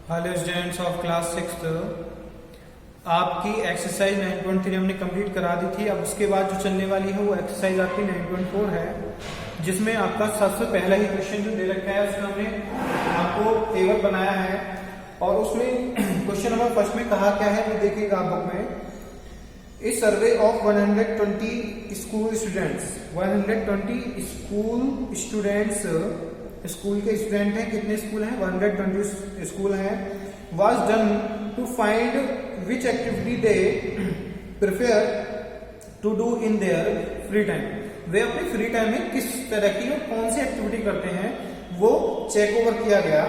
Hello students of class 6। आपकी exercise 9.3 हमने complete करा दी थी। अब उसके बाद जो चलने वाली है वो एक्सरसाइज आपकी 9.4 है, जिसमें आपका सबसे पहला ही क्वेश्चन जो दे रखा है उसमें हमने आपको टेबल बनाया है और उसमें क्वेश्चन नंबर फर्स्ट में कहा क्या है वो देखिएगा आप बुक में। इस survey of 120 school students, 120 students, school के स्टूडेंट हैं, कितने स्कूल हैं 120 स्कूल हैं, was done to find which activity they prefer to do in their free time. वे अपने फ्री टाइम में किस तरह की और कौन सी एक्टिविटी करते हैं वो चेक ओवर किया गया।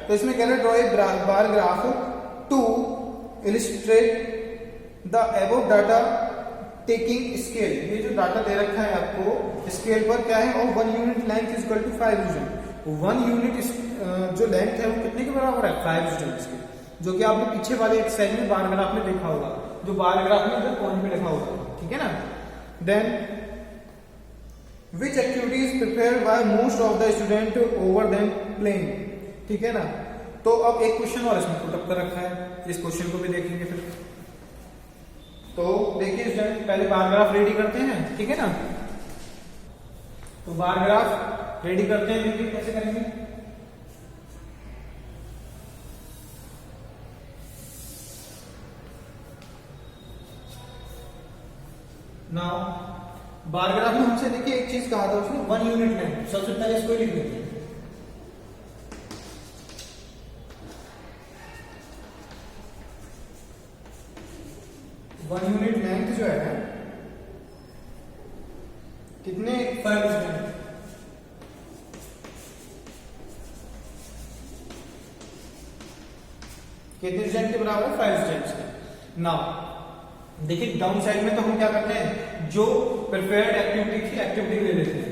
तो इसमें कह रहे draw a bar graph to illustrate the above data taking scale. ये जो डाटा दे रखा है आपको स्केल पर क्या है, और 1 unit length is equal to 5 unit. 1 unit जो लेंथ है वो कितने के बराबर है 5 यूनिट्स के, जो कि आपने पीछे वाले एक्सरसाइज में बार ग्राफ में देखा होगा, जो बार ग्राफ में इधर पॉइंट में लिखा होगा, ठीक है ना। Then which activity is prepared by most of the student over then playing, ठीक है ना। तो अब एक क्वेश्चन और इसमें पुट अप कर रखा है, इस क्वेश्चन को भी देखेंगे फिर। तो देखिए स्टूडेंट पहले बार ग्राफ रेडी करते हैं, ठीक है ना। तो बार ग्राफ रेडी करते हैं, देखिए कैसे करेंगे। नाउ बार ग्राफ में हमसे देखिए एक चीज कहा था उसने 1 यूनिट लेंथ, सबसे पहले इसको लिख देते हैं। वन यूनिट लेंथ जो है कितने 5 स्टूडेंट, कितने स्टूडेंट के बराबर है 5 स्टूडेंट्स। नाउ देखिए डाउन साइड में तो हम क्या करते हैं, जो प्रिफर्ड एक्टिविटी थी एक्टिविटी ले लेते हैं,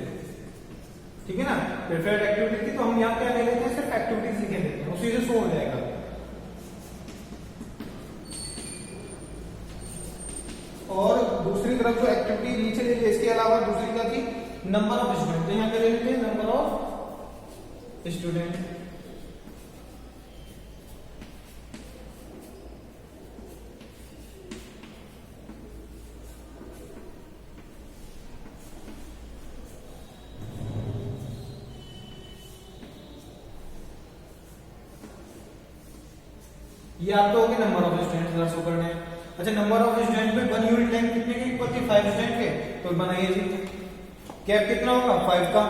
ठीक है ना। प्रिफर्ड एक्टिविटी थी तो हम यहाँ क्या ले लेते हैं, सिर्फ एक्टिविटीज लिखे देते हैं, उसी से शो हो जाएगा। और दूसरी तरफ जो एक्टिविटी नीचे ले ली, इसके अलावा दूसरी क्या थी, नंबर ऑफ स्टूडेंट, तो यहाँ पे ले लेते हैं नंबर ऑफ स्टूडेंट। ये आपको हो गया नंबर ऑफ स्टूडेंट शो करने हैं। अच्छा नंबर ऑफ स्टूडेंट में 1 यूनिट लेंथ कितने की इक्वल थी 5 स्टूडेंट के, तो बनाइए जी कैप कितना होगा 5 का।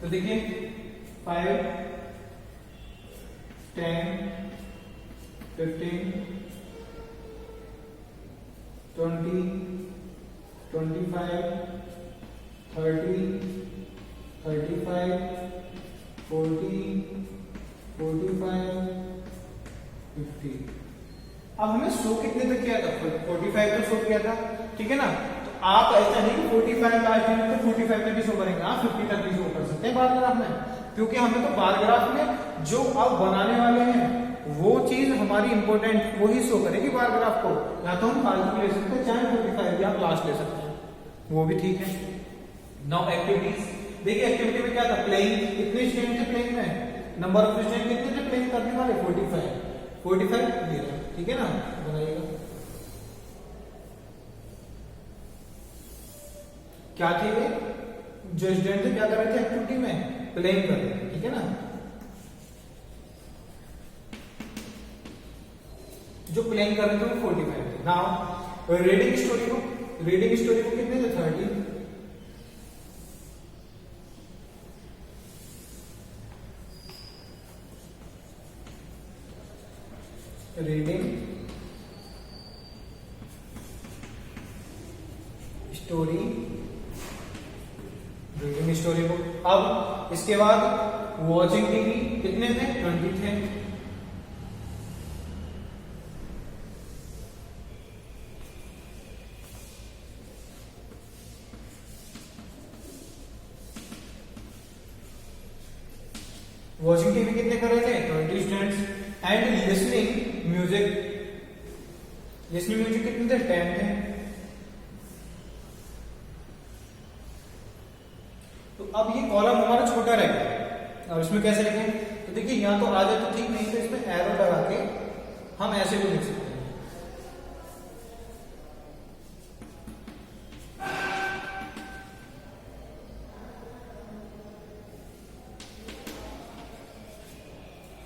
तो देखिए 5 10 15 20 25 30 35 40 45 50। अब हमें 100 कितने तक किया था, 45 तक शो किया था, ठीक है ना। तो आप ऐसा नहीं कि 45 लास्ट यूनिट तो 45 तक भी शो करेंगे, आप 50 तक भी शो कर सकते हैं बार ग्राफ में, क्योंकि हमें तो बार ग्राफ में जो आप बनाने वाले हैं वो चीज हमारी इंपॉर्टेंट वही शो करेगी बार ग्राफ को। या तो हम फालतू ले सकते हैं, चाहे 45 भी आप लास्ट ले सकते हैं, वो भी ठीक है। नाउ एक्टिविटीज देखिए, एक्टिविटी में क्या था, प्लेइंग, कितने स्टूडेंट थे प्लेइंग में, नंबर ऑफ स्टूडेंट कितने थे प्लेइंग करने वाले 45 दिया, ठीक है ना। बनाइएगा क्या थे ये, जो स्टूडेंट थे क्या कर रहे थे एक्टिविटी में, प्लेइंग कर रहे थे, ठीक है ना। जो प्लेइंग कर रहे थे वो 45 थे। नाउ रीडिंग स्टोरी को कितने थे 30। Reading story book. अब इसके बाद वॉचिंग टीवी कितने थे 20 थे। वॉचिंग टीवी कितने कर रहे थे 20 स्टूडेंट्स। एंड लिसनिंग म्यूजिक कितने थे 10 थे। तो अब ये कॉलम हमारा छोटा रहेगा और इसमें कैसे लिखें, तो देखिए यहाँ तो आ जाए तो ठीक, नहीं तो इसमें एरो लगा के हम ऐसे भी लिख सकते हैं।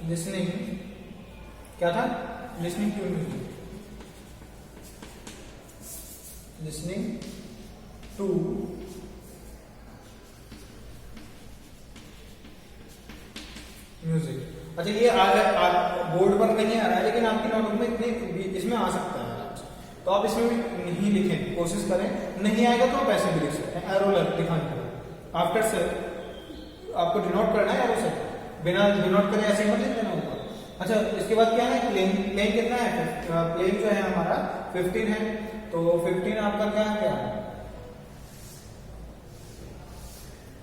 लिसनिंग क्या था? Listening to music, listening to music. अच्छा ये बोर्ड पर नहीं आ रहा है, लेकिन आपकी नोटबुक में इतने इसमें आ सकता है आराम से, तो आप इसमें भी नहीं लिखें, कोशिश करें। नहीं आएगा तो आप ऐसे भी लिख सकते हैं, एरो लिखाने के आफ्टर से आपको डिनोट करना है एरो से, बिना डिनोट करे ऐसे मत लिख देना ऊपर। अच्छा इसके बाद क्या है, प्लेन। प्लेन कितना है? प्लेन जो है हमारा 15 है, तो 15 आपका क्या है,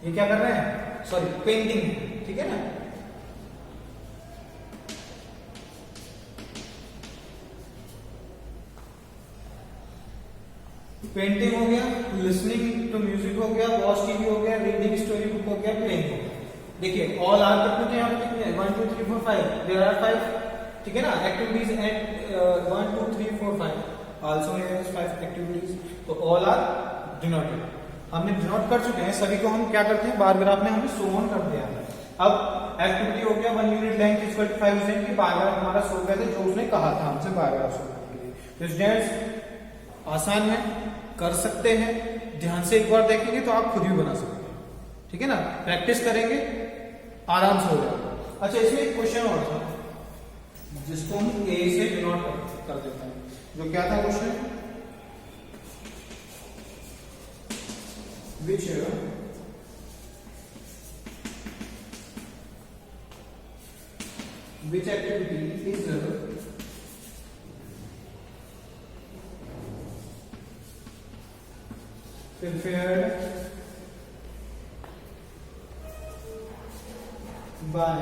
ये क्या कर रहे हैं, सॉरी पेंटिंग, ठीक है ना। पेंटिंग हो गया, लिसनिंग टू म्यूजिक हो गया, वॉच टीवी हो गया, रीडिंग स्टोरी बुक हो गया, प्लेइंग हो गया। देखिए ऑल आर करते हैं, यहाँ पे कितने हैं, 1 2 3 4 5, देयर आर 5, ठीक है ना। Activities eight 1 2 3 4 5 also has 5 activities, तो ऑल आर डिनोटेड। हमने डिनोट कर चुके हैं, सभी को हम क्या करते हैं, बार ग्राफ में हमने शो ऑन कर दिया है। अब एक्टिविटी हो गया 1 unit length equal to 5 second की, बार ग्राफ हमारा शो कर दे जो उसने कहा था हमसे बार ग्राफ शो करने के लिए। तो स्टूडेंट्स आसान है, कर सकते हैं, ध्यान से एक बार देखेंगे तो आप खुद भी बना सकते हैं, ठीक है ना। प्रैक्टिस करेंगे आराम से हो जाएगा। अच्छा इसमें एक क्वेश्चन और था जिसको हम ए से डिनोट कर देते हैं, जो क्या था question, which activity is prepared by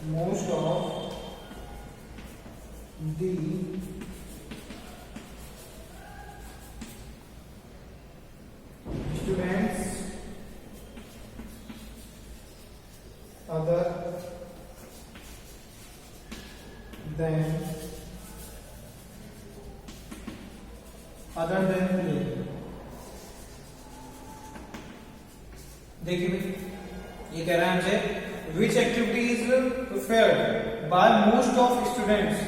most of the students other than play। देखिए ये कह रहा है हमसे which activity is preferred by most of students.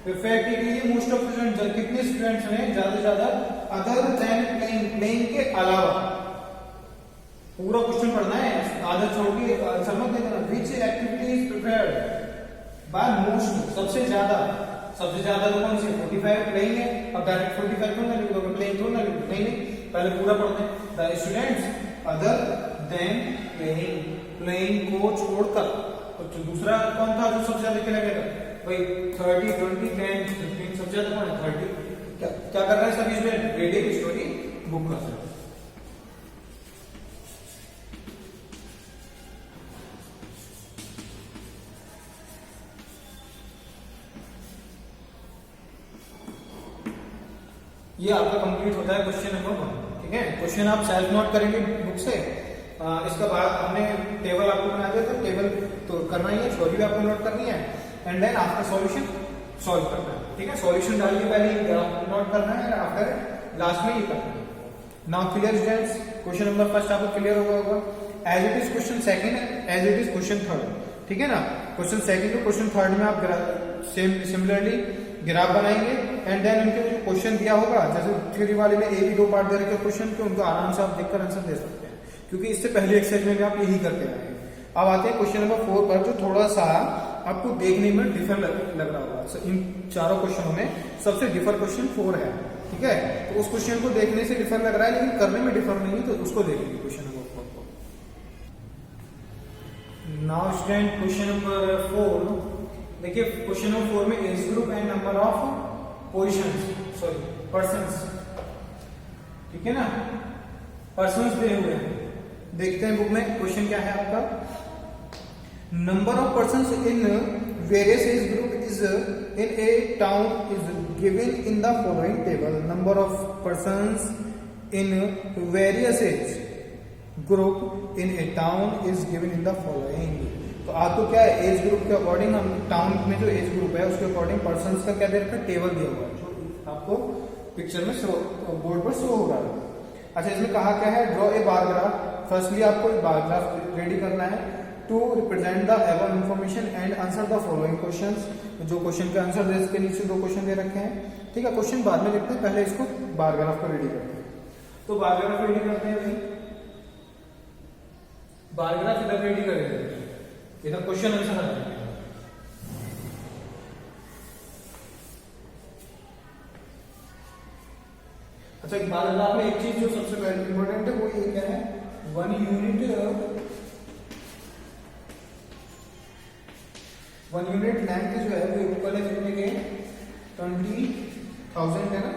Prefer के लिए मोस्ट ऑफ स्टूडेंट्स, कितने स्टूडेंट्स हैं, ज्यादा से ज्यादा, अदर देन प्लेइंग, प्लेइंग के अलावा। पूरा क्वेश्चन पढ़ना है, आदत छोड़ के समझ देना। Which activity is preferred by most, सबसे ज्यादा तो कौन सी, 45 प्लेइंग है। अब डायरेक्ट 45 क्यों ना लिख दोगे, प्लेइंग क्यों ना लिख दो, नहीं पहले पूरा पढ़ते हैं। The students other than playing, playing को छोड़कर। तो दूसरा कौन था जो सबसे ज्यादा खेला गया था भाई, 30 20 10 15, सबसे ज्यादा कौन है 30। क्या कर रहे हैं सभी स्टूडेंट, रीडिंग स्टोरी बुक कर रहे हैं। ये आपका कंप्लीट होता है क्वेश्चन नंबर 1, ठीक है। क्वेश्चन आप सेल्फ नोट करेंगे बुक से। इसका बाद हमने टेबल आपको बना दिया, तो टेबल तो करना ही है, थ्योरी भी आपको नोट करनी है, and then after solution solve करना है, ठीक है। सॉल्यूशन डालिए पहले, नोट करना है, आफ्टर लास्ट में ये करना है। Now clear students, question number first आपको क्लियर होगा as it is question second, as it is question third, ठीक है ना। क्वेश्चन सेकंड को क्वेश्चन थर्ड में आप सिमिलरली ग्राफ बनाएंगे, एंड देन उनके जो क्वेश्चन दिया होगा, जैसे थ्योरी वाले में ए भी 2 पार्ट दे रखे क्वेश्चन के, उनको आराम से आप देखकर आंसर दे सकते हैं, क्योंकि इससे पहले एक्सरसाइज में भी आप यही करके आए हैं। अब आते हैं क्वेश्चन नंबर 4 पर, जो थोड़ा सा आपको देखने में डिफर लग रहा होगा। इन चारों क्वेश्चनों में सबसे डिफर क्वेश्चन 4 है, ठीक है। तो उस क्वेश्चन को देखने से डिफर लग रहा है, लेकिन करने में डिफर नहीं है, तो उसको देखेंगे क्वेश्चन नंबर 4 को। नाउ स्टूडेंट क्वेश्चन नंबर 4 देखिए, क्वेश्चन नंबर 4 में age group and number of persons, ठीक है ना, पर्सन्स दिए हुए हैं। देखते हैं बुक में क्वेश्चन क्या है आपका। Number of persons in various age group is in A town is given in the following table. Number of persons in various age group in A town is given in the following. तो आपको क्या है age group के according, हम town में जो age group है उसके अकॉर्डिंग पर्सन्स का क्या दे रखा है, टेबल दिया हुआ है जो आपको पिक्चर में शो बोर्ड पर शो हो रहा है। अच्छा, इसमें कहा क्या है, draw a bar graph. Firstly आपको एक बार ग्राफ रेडी करना है to represent the above information and answer the following questions. जो क्वेश्चन के आंसर दे, इसके नीचे 2 क्वेश्चन दे रखे हैं, ठीक है। क्वेश्चन बाद में लिखते हैं, पहले इसको बार ग्राफ को रेडी करते हैं। तो बार ग्राफ रेडी करते हैं भाई, बार ग्राफ इधर रेडी करेंगे, इधर क्वेश्चन आंसर आ जाएगा। अच्छा, एक बार ग्राफ में एक चीज जो सबसे पहले इंपॉर्टेंट है वो ये क्या है, 1 यूनिट लेंथ जो है वो इक्वल है कितने के, 20,000 है ना,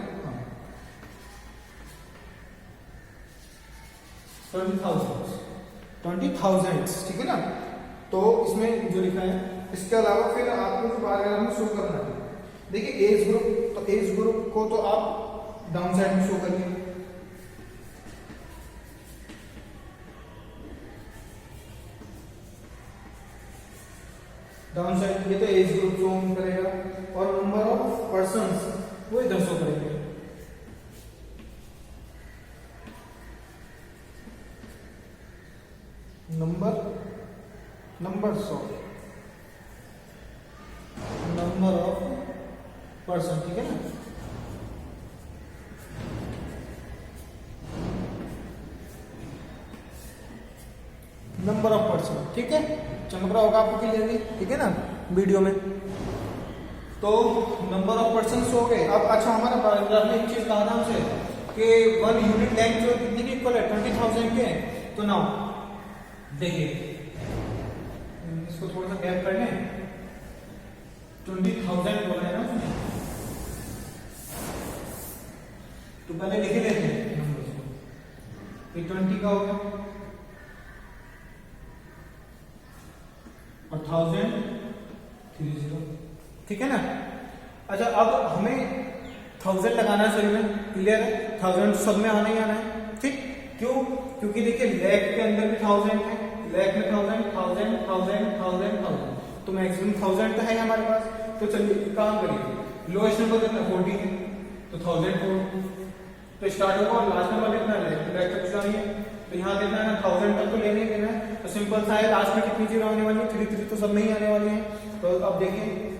20,000, ठीक है ना। तो इसमें जो लिखा है, इसके अलावा फिर आपको जो बार ग्राफ में शो करना है, देखिए एज ग्रुप, तो एज ग्रुप को तो आप डाउन साइड में शो करिए, डाउन साइड, ये तो एज ग्रुप शो करेगा, और नंबर ऑफ पर्सन्स वो इधर शो करेंगे। नंबर ऑफ पर्सन, ठीक है ना। नंबर ऑफ पर्सन, ठीक है, चमक रहा होगा आपको क्लियरली, ठीक है ना वीडियो में। तो नंबर ऑफ पर्सन हो गए। अब अच्छा, हमारा पैराग्राफ में एक चीज कहा था हमसे कि 1 यूनिट लेंथ जो कितने की इक्वल है, 20,000 के। तो नाउ देखिए, इसको थोड़ा सा गैप कर लें, 20,000 बोला है ना उसने, तो पहले लिख लेते हैं नंबर को, 20 का हो गया और 1030, ठीक है ना। अच्छा, अब हमें 1000 लगाना है सही में, क्लियर है, 1000 सब में आना ही आना है, ठीक। क्यों? क्योंकि देखिए लैख के अंदर भी 1000 है, लैख में 1000, तो मैक्सिमम 1000 तो है हमारे पास। तो चलिए काम करिए, लोएस्ट नंबर कितना 40 है, तो 1004 तो स्टार्ट होगा, और लास्ट नंबर कितना है, लैख तक जानी है, तो यहाँ कितना है ना 1000 तक तो लेने देना है। तो सिंपल सा है, लास्ट में कितनी जीरो आने वाली है, 3 तो सब में ही आने वाली है। तो अब देखिए,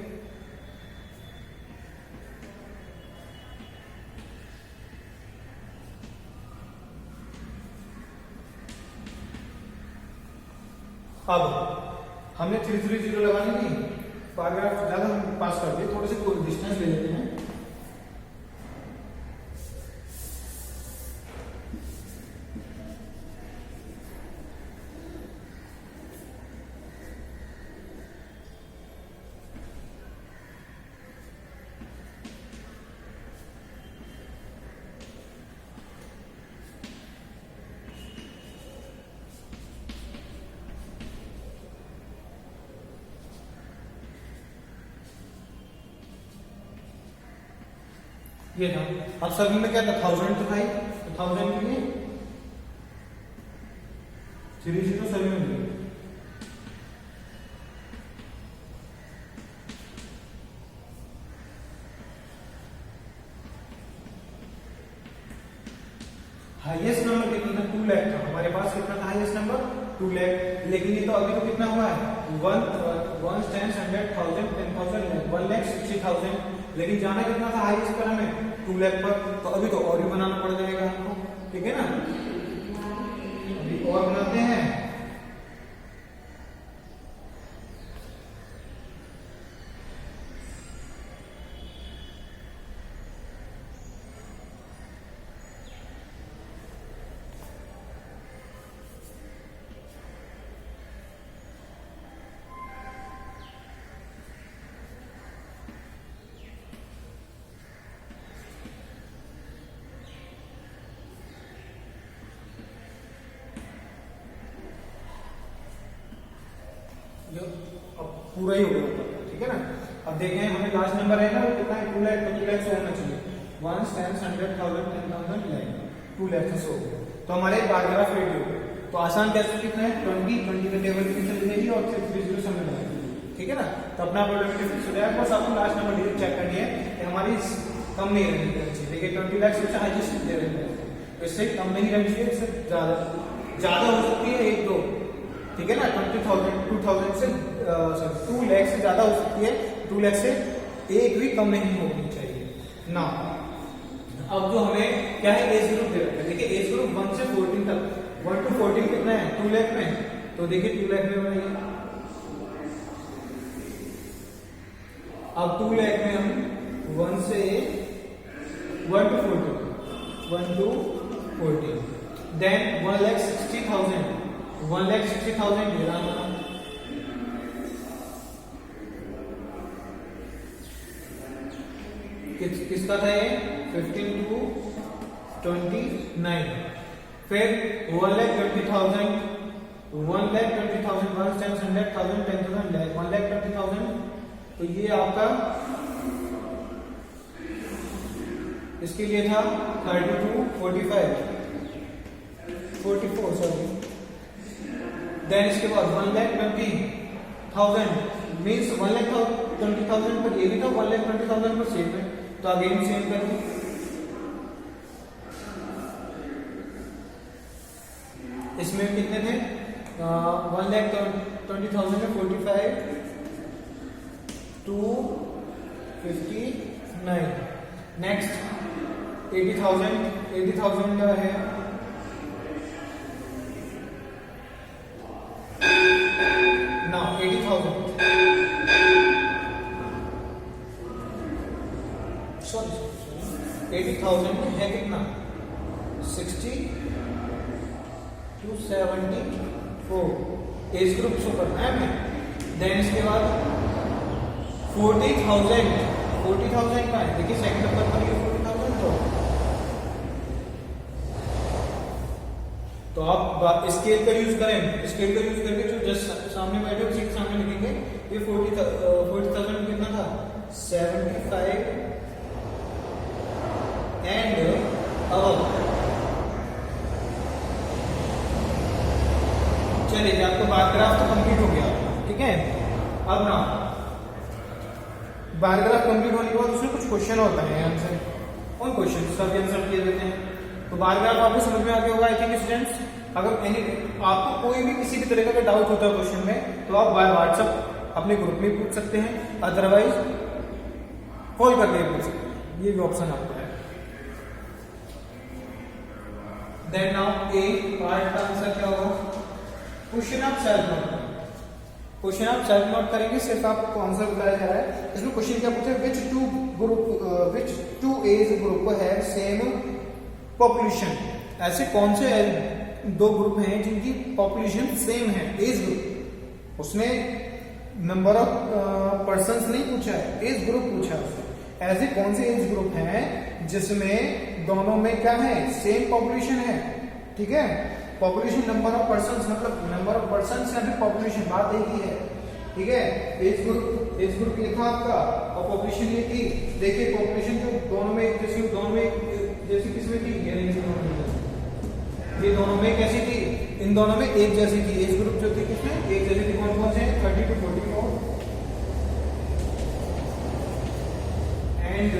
अब हमने 330 लगानी थी, पैराग्राफ ज्यादा हम पास कर दिए, थोड़े से डिस्टेंस ले लेते हैं। ये था, अब सभी में क्या था, 1000 तो था ही, तो 1000 के लिए 30 सभी में मिले। हाईएस्ट नंबर कितना था, 2 लाख था हमारे पास, कितना था हाईएस्ट नंबर, 2 लाख। लेकिन ये तो अभी तो कितना हुआ है, 1 10 100,000 10,000 1,60,000, लेकिन जाना कितना था हाईएस्ट पर हमें, 2 लाख पर। तो अभी तो और भी बनाना पड़ जाएगा हमको, ठीक है ना, अभी और बनाते हैं। अब पूरा ही हो गया, ठीक है ना। अब देखें, हमें लास्ट नंबर है ना वो कितना है, 2 लाख, तो 2 लाख से होना चाहिए, 1 10 100,000 10,000 लाख, 2 लाख से हो गया। तो हमारे पैराग्राफ रेडी हो गए। तो तो आसान कैसे कितना है 20 का टेबल में चली जाएगी और फिर 30 समय लगाएगी, ठीक है ना। तो अपना प्रोबेबिलिटी फिक्स हो जाएगा। बस आपको लास्ट नंबर डिजिट चेक करनी है कि हमारी कम नहीं रहनी चाहिए। देखिए 20 लाख सबसे हाईएस्ट दे रहे हैं, तो इससे कम नहीं रहनी चाहिए, इससे ज्यादा हो सकती है 1-2, ठीक है ना। 2 लाख से ज्यादा हो सकती है, 2 लाख से एक भी कम नहीं होनी चाहिए ना। अब जो हमें क्या है एज ग्रुप दे रखा है, देखिए एज ग्रुप 1 से 14 तक, 1 to 14 कितना है 2 लाख में, तो देखिए 2 लाख में बनाइए। अब 2 लाख में हम 1 to 14 देन 1,60,000 ले रहा हूं। किसका था ये 15 to 29, फिर 1,20,000 1,20,000 1 times 100,000 10,000 1,20,000, तो ये आपका इसके लिए था 44 सॉरी। देन इसके बाद 1,20,000 मीन्स 1,20,000 पर ये भी था, 1,20,000 पर सेम है, तो अगेन सेम करिए। इसमें कितने थे 1,20,000 में 45 to 59। नेक्स्ट 80,000 का है ना 80,000 है कितना 60 to 74 एज ग्रुप सुपर है। देन इसके बाद 40,000 का है, देखिए सेकंड नंबर पर ये 40,000 तो आप स्केल का यूज करें, स्केल का यूज करके जो जस्ट सामने बैठे उसी के सामने लिखेंगे। ये 40,000 कितना था 75 एंड अब चलिए आपका बार ग्राफ तो कंप्लीट हो गया, ठीक है। अब ना बार ग्राफ कंप्लीट होने के बाद उसमें कुछ क्वेश्चन होता है आंसर, उन क्वेश्चन का भी आंसर किए देते हैं। तो बार ग्राफ आपको समझ में आ गया होगा आई थिंक स्टूडेंट्स। अगर आपको कोई भी किसी भी तरह का डाउट होता है क्वेश्चन में तो आप व्हाट्सएप अपने ग्रुप में पूछ सकते हैं, अदरवाइज कॉल करके पूछ सकते हैं, ये भी ऑप्शन आपका है। देन नाउ ए पार्ट का आंसर क्या होगा क्वेश्चन आप सेल्फ नोट करेंगे, सिर्फ आपको आंसर बताया जा रहा है। इसमें क्वेश्चन क्या पूछा है विच टू एज ग्रुप है सेम पॉपुलेशन, ऐसे कौन से दो ग्रुप हैं जिनकी पॉपुलेशन सेम है एज ग्रुप। उसने नंबर ऑफ पर्संस नहीं पूछा है, एज ग्रुप पूछा है। ऐसे कौन से एज ग्रुप हैं जिसमें दोनों में क्या है सेम पॉपुलेशन है, ठीक है। पॉपुलेशन नंबर ऑफ पर्संस मतलब नंबर ऑफ पर्संस या फिर पॉपुलेशन बात एक ही है, ठीक है। एज ग्रुप ये था आपका और पॉपुलेशन ये थी। देखिए पॉपुलेशन जो दोनों में जैसी किसमें थी ये दोनों में कैसी थी, इन दोनों में एक जैसी थी। एज ग्रुप जो थी किसमें एक जैसी थी, कौन कौन से 30 to 44 एंड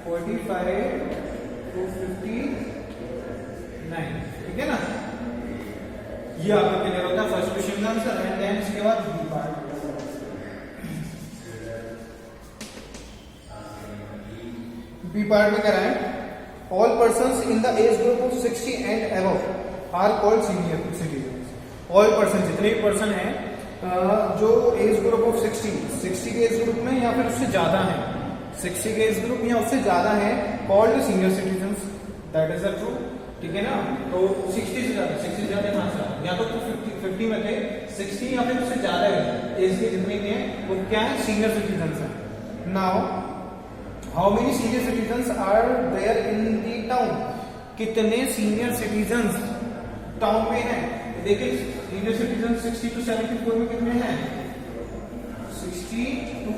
45 to 59 ठीक है ना। ये आपका क्लियर होता है फर्स्ट क्वेश्चन का आंसर। एंड देन इसके बाद बी पार्ट। बी पार्ट में कह रहा है all persons in the age group of 60 and above are called senior citizen. All person जितने भी पर्सन हैं जो एज ग्रुप ऑफ 60 के एज ग्रुप में या फिर उससे ज्यादा है, 60 के एज ग्रुप या उससे ज्यादा है called senior citizen. That is true, ठीक है ना। तो 60 से ज्यादा कहां से या तो 50 में थे 60 या फिर उससे ज्यादा है एज के जितने भी हैं वो क्या है सीनियर सिटीजन है। Now how many senior citizen are there in the town, कितने सीनियर सिटीजन टाउन में हैं। देखिए सीनियर सिटीजन 60 to 74 में कितने हैं 60 to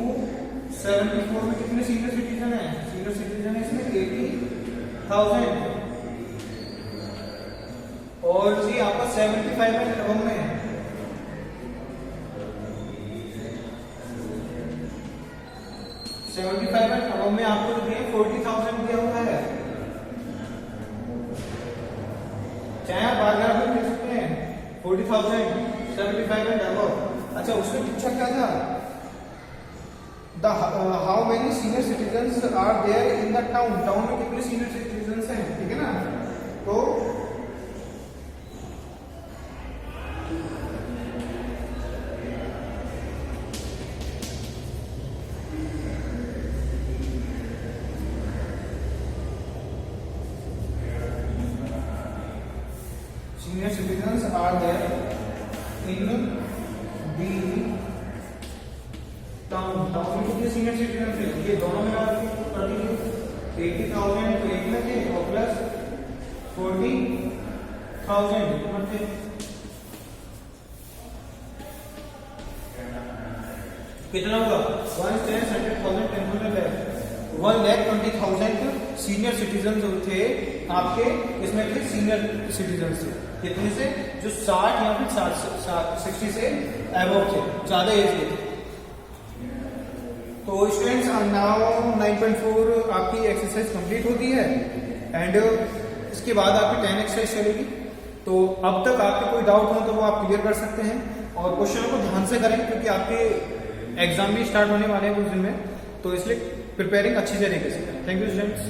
74 में कितने सीनियर सिटीजन हैं। सीनियर सिटीजन है इसमें 80 और जी आपका 75 एंड अबव में है। 75 एंड अबव में आपको जो दिया 40,000 दिया हुआ है, चाहे आप बार भी लिख सकते हैं 40,000 75 एंड अबव। अच्छा उसमें पूछा क्या था, how many senior citizens are there in the town, town में कितने सीनियर सिटीजन्स हैं, ठीक है ना। तो senior citizens are there in the town। Town में कितने सीनियर सिटीजन थे, ये दोनों में आपकी प्रति 80,000 तो एक में थे और प्लस 40,000 थे। कितना होगा 1,20,000 सीनियर सिटीजन जो थे आपके, इसमें थे सीनियर सिटीजन थे कितने से, जो 60 या फिर 60 से अबव थे, ज्यादा एज के थे। तो स्टूडेंट्स नाउ 9.4 आपकी एक्सरसाइज कंप्लीट होती है एंड इसके बाद आपकी 10 एक्सरसाइज चलेगी। तो अब तक आपके कोई डाउट हो तो वो आप क्लियर कर सकते हैं और क्वेश्चनों को ध्यान से करें क्योंकि आपके एग्जाम भी स्टार्ट होने वाले हैं कुछ दिन में, तो इसलिए प्रिपेयरिंग अच्छी तरीके से करें। Thank you students.